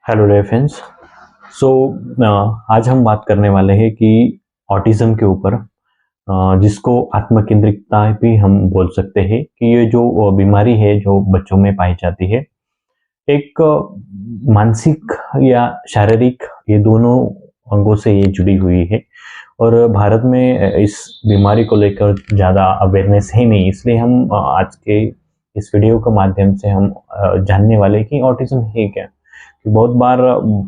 Hello dear friends. सो आज हम बात करने वाले हैं कि ऑटिज्म के ऊपर, जिसको आत्मकेंद्रितता भी हम बोल सकते हैं कि ये जो बीमारी है जो बच्चों में पाई जाती है, एक मानसिक या शारीरिक, ये दोनों अंगों से ये जुड़ी हुई है। और भारत में इस बीमारी को लेकर ज़्यादा अवेयरनेस है नहीं, इसलिए हम आज के इस वीडियो के माध्यम से हम जानने वाले हैं कि ऑटिज्म है क्या। कि बहुत बार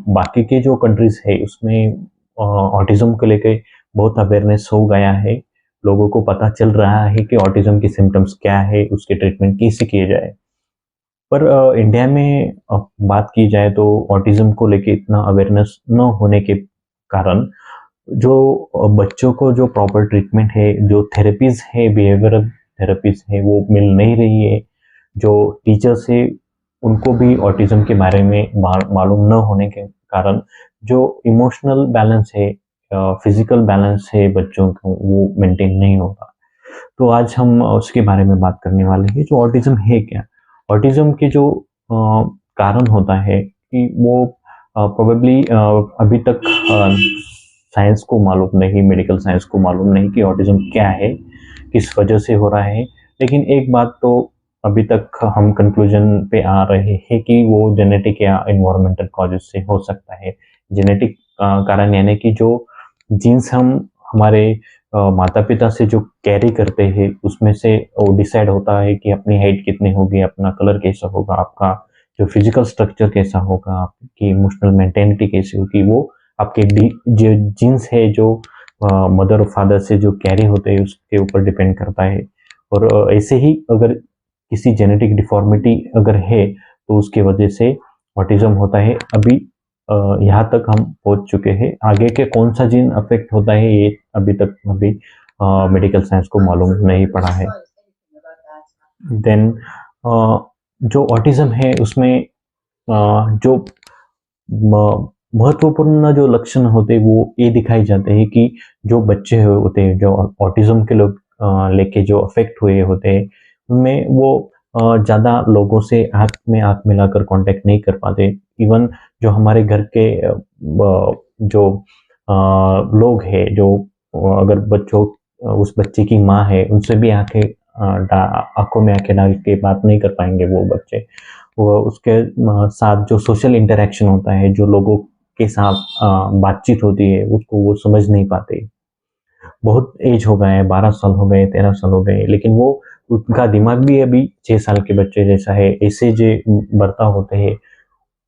बाकी के जो कंट्रीज है उसमें ऑटिज्म को लेके बहुत अवेयरनेस हो गया है, लोगों को पता चल रहा है कि ऑटिज्म की सिम्टम्स क्या है, उसके ट्रीटमेंट कैसे किए जाए। पर इंडिया में बात की जाए तो ऑटिज्म को लेके इतना अवेयरनेस न होने के कारण जो बच्चों को जो प्रॉपर ट्रीटमेंट है, जो थेरेपीज है, बिहेवियरल थेरेपीज है, वो मिल नहीं रही है। जो टीचर्स है उनको भी ऑटिज्म के बारे में मालूम न होने के कारण जो इमोशनल बैलेंस है, फिजिकल बैलेंस है बच्चों को, वो मेंटेन नहीं होता। तो आज हम उसके बारे में बात करने वाले हैं, जो ऑटिज्म है क्या। ऑटिज्म के जो कारण होता है कि वो प्रोबेबली अभी तक साइंस को मालूम नहीं, मेडिकल साइंस को मालूम नहीं कि ऑटिज्म क्या है, किस वजह से हो रहा है। लेकिन एक बात तो अभी तक हम कंक्लूजन पे आ रहे हैं कि वो जेनेटिक या इन्वायरमेंटल कॉजेज से हो सकता है। जेनेटिक कारण यानी कि जो जीन्स हम हमारे माता पिता से जो कैरी करते हैं उसमें से वो डिसाइड होता है कि अपनी हाइट कितनी होगी, अपना कलर कैसा होगा, आपका जो फिजिकल स्ट्रक्चर कैसा होगा, आपकी इमोशनल मेंटेलिटी कैसी होगी, वो आपके जो जीन्स है, जो मदर और फादर से जो कैरी होते हैं उसके ऊपर डिपेंड करता है। और ऐसे ही अगर किसी जेनेटिक डिफॉर्मिटी अगर है तो उसके वजह से ऑटिज्म होता है। अभी यहाँ तक हम पहुंच चुके हैं, आगे के कौन सा जीन अफेक्ट होता है ये अभी मेडिकल साइंस को मालूम नहीं पड़ा है। देन जो ऑटिज्म है उसमें जो महत्वपूर्ण जो लक्षण होते हैं वो ये दिखाई जाते हैं कि जो बच्चे होते हैं, जो ऑटिज्म के लोग लेके जो अफेक्ट हुए होते हैं, उनमें वो ज़्यादा लोगों से आँख में आँख मिलाकर कांटेक्ट नहीं कर पाते। इवन जो हमारे घर के जो लोग हैं, जो अगर बच्चों उस बच्चे की माँ है, उनसे भी आँखों में आँखें डाल के बात नहीं कर पाएँगे वो बच्चे। वो उसके साथ जो सोशल इंटरेक्शन होता है, जो लोगों के साथ बातचीत होती है, उसको वो समझ नहीं पाते। बहुत एज हो गए हैं, 12 साल हो गए, 13 साल हो गए, लेकिन वो उनका दिमाग भी अभी 6 साल के बच्चे जैसा है। ऐसे जो बर्ताव होते हैं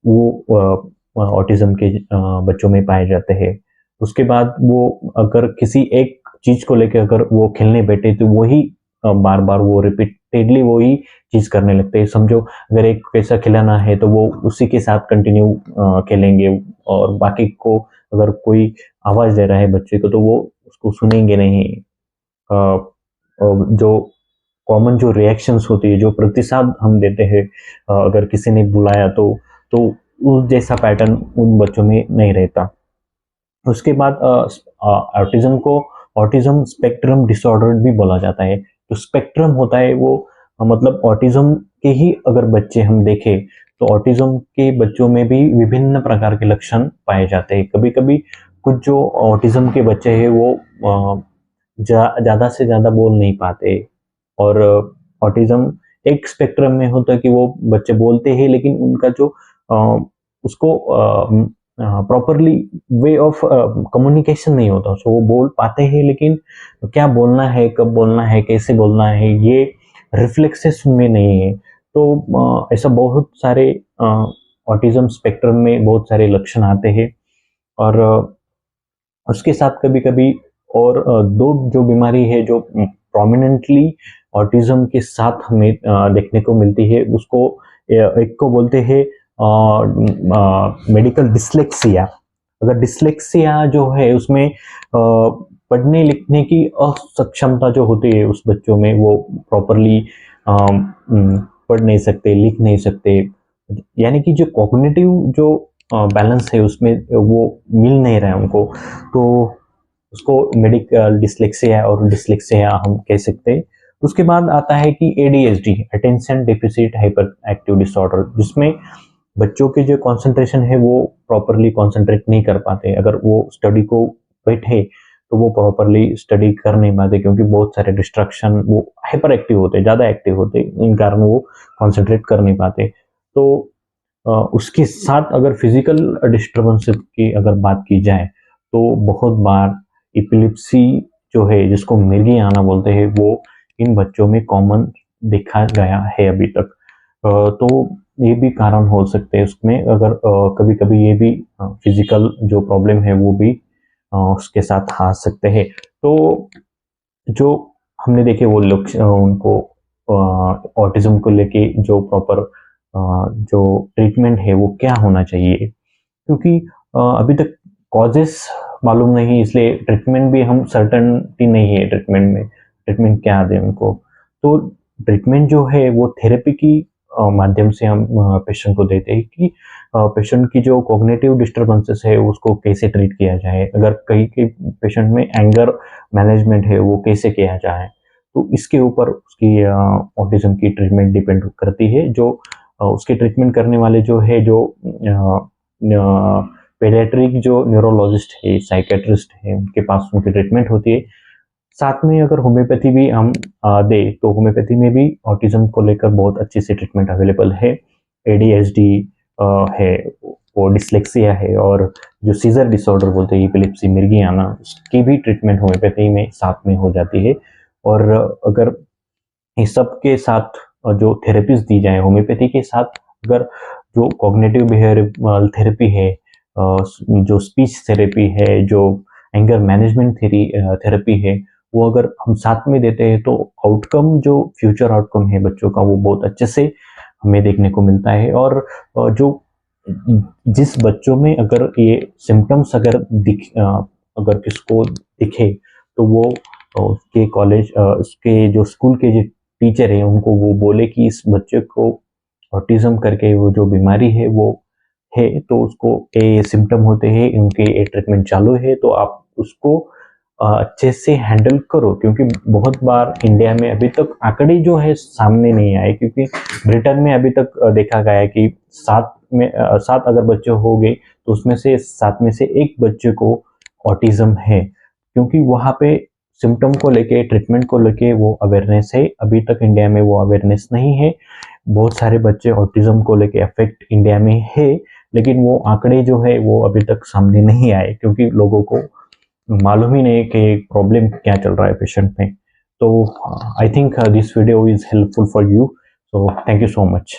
वो ऑटिज्म के बच्चों में पाए जाते हैं। उसके बाद वो अगर किसी एक चीज को लेकर अगर वो खेलने बैठे तो वही बार बार वो रिपीटेडली वही चीज करने लगते हैं। समझो अगर एक पैसा खिलाना है तो वो उसी के साथ कंटिन्यू खेलेंगे, और बाकी को अगर कोई आवाज दे रहा है बच्चे को तो वो उसको सुनेंगे नहीं। जो कॉमन जो रिएक्शंस होती है, जो प्रतिसाद हम देते हैं, अगर किसी ने बुलाया तो उस जैसा पैटर्न उन बच्चों में नहीं रहता। उसके बाद ऑटिज्म को ऑटिज्म स्पेक्ट्रम डिसऑर्डर भी बोला जाता है। जो स्पेक्ट्रम होता है वो मतलब ऑटिज्म के ही अगर बच्चे हम देखें तो ऑटिज्म के बच्चों में भी विभिन्न प्रकार के लक्षण पाए जाते हैं। कभी कभी कुछ जो ऑटिज्म के बच्चे हैं वो ज़्यादा से ज़्यादा बोल नहीं पाते। और ऑटिज्म एक स्पेक्ट्रम में होता है कि वो बच्चे बोलते हैं लेकिन उनका जो उसको प्रॉपरली वे ऑफ कम्युनिकेशन नहीं होता। सो वो बोल पाते हैं लेकिन क्या बोलना है, कब बोलना है, कैसे बोलना है, ये रिफ्लेक्सेस उनमें नहीं है। तो ऐसा बहुत सारे ऑटिज्म स्पेक्ट्रम में बहुत सारे लक्षण आते हैं। और उसके साथ कभी कभी और दो जो बीमारी है जो प्रोमिनेंटली ऑटिज्म के साथ हमें देखने को मिलती है, उसको एक को बोलते हैं मेडिकल डिसलेक्सिया। अगर डिसलेक्सिया जो है उसमें पढ़ने लिखने की असक्षमता जो होती है उस बच्चों में, वो प्रॉपरली पढ़ नहीं सकते, लिख नहीं सकते, यानी कि जो कॉग्निटिव जो बैलेंस है उसमें वो मिल नहीं रहा है उनको। तो उसको मेडिकल डिसलेक्सिया और डिसलेक्सिया हम कह सकते हैं। उसके बाद आता है कि ADHD, attention deficit hyper active disorder, जिसमें बच्चों के जो कंसंट्रेशन है वो प्रॉपरली कंसंट्रेट नहीं कर पाते। अगर वो स्टडी को बैठे तो वो प्रॉपरली स्टडी कर नहीं पाते, क्योंकि बहुत सारे डिस्ट्रैक्शन, वो हाइपर एक्टिव होते, ज़्यादा एक्टिव होते, इन कारण वो कंसंट्रेट कर नहीं पाते। तो उसके साथ अगर फिजिकल डिस्टर्बेंसेस की अगर बात की जाए तो बहुत बार एपिलेप्सी जो है, जिसको मिर्गी आना बोलते हैं, वो इन बच्चों में कॉमन देखा गया है अभी तक। तो ये भी कारण हो सकते हैं उसमें, अगर कभी कभी ये भी फिजिकल जो प्रॉब्लम है वो भी उसके साथ आ सकते हैं। तो जो हमने देखे वो लोग उनको ऑटिज्म को लेके जो प्रॉपर जो ट्रीटमेंट है वो क्या होना चाहिए, क्योंकि अभी तक कॉजेस मालूम नहीं, इसलिए ट्रीटमेंट भी हम सर्टेनिटी नहीं है ट्रीटमेंट में, ट्रीटमेंट क्या दें उनको। तो ट्रीटमेंट जो है वो थेरेपी की माध्यम से हम पेशेंट को देते हैं कि पेशेंट की जो कॉग्निटिव डिस्टर्बेंसेस है उसको कैसे ट्रीट किया जाए, अगर कहीं के पेशेंट में एंगर मैनेजमेंट है वो कैसे किया जाए। तो इसके ऊपर उसकी ऑटिज्म की ट्रीटमेंट डिपेंड करती है। जो उसके ट्रीटमेंट करने वाले जो है, जो पेडियाट्रिक जो न्यूरोलॉजिस्ट है, साइकेट्रिस्ट है, उनके पास उनकी ट्रीटमेंट होती है। साथ में अगर होम्योपैथी भी हम दे तो होम्योपैथी में भी ऑटिज्म को लेकर बहुत अच्छी सी ट्रीटमेंट अवेलेबल है। एडीएचडी है, वो डिसलेक्सिया है, और जो सीजर डिसऑर्डर बोलते हैं, एपिलेप्सी, मिर्गी आना, उसकी भी ट्रीटमेंट होम्योपैथी में साथ में हो जाती है। और अगर इस सब के साथ जो थेरेपीज दी जाए होम्योपैथी के साथ, अगर जो कॉग्निटिव बिहेवियरल थेरेपी है, जो स्पीच थेरेपी है, जो एंगर मैनेजमेंट थेरेपी है, वो अगर हम साथ में देते हैं तो आउटकम, जो फ्यूचर आउटकम है बच्चों का, वो बहुत अच्छे से हमें देखने को मिलता है। और जो जिस बच्चों में अगर ये सिम्टम्स अगर किसको दिखे तो वो उसके कॉलेज, उसके जो स्कूल के जो टीचर है उनको वो बोले कि इस बच्चे को ऑटिज्म करके वो जो बीमारी है वो है, तो उसको ये सिम्टम होते हैं, इनके ये ट्रीटमेंट चालू है, तो आप उसको अच्छे से हैंडल करो। क्योंकि बहुत बार इंडिया में अभी तक आंकड़े जो है सामने नहीं आए, क्योंकि ब्रिटेन में अभी तक देखा गया है कि 7 अगर बच्चे हो गए तो उसमें से 7 में से एक बच्चे को ऑटिज्म है, क्योंकि वहाँ पे सिम्टम को लेके, ट्रीटमेंट को लेके वो अवेयरनेस है। अभी तक इंडिया में वो अवेयरनेस नहीं है। बहुत सारे बच्चे ऑटिज्म को लेके अफेक्ट इंडिया में है, लेकिन वो आंकड़े जो है वो अभी तक सामने नहीं आए, क्योंकि लोगों को मालूम ही नहीं कि प्रॉब्लम क्या चल रहा है पेशेंट में। तो I think this video is helpful for you, so thank you so much.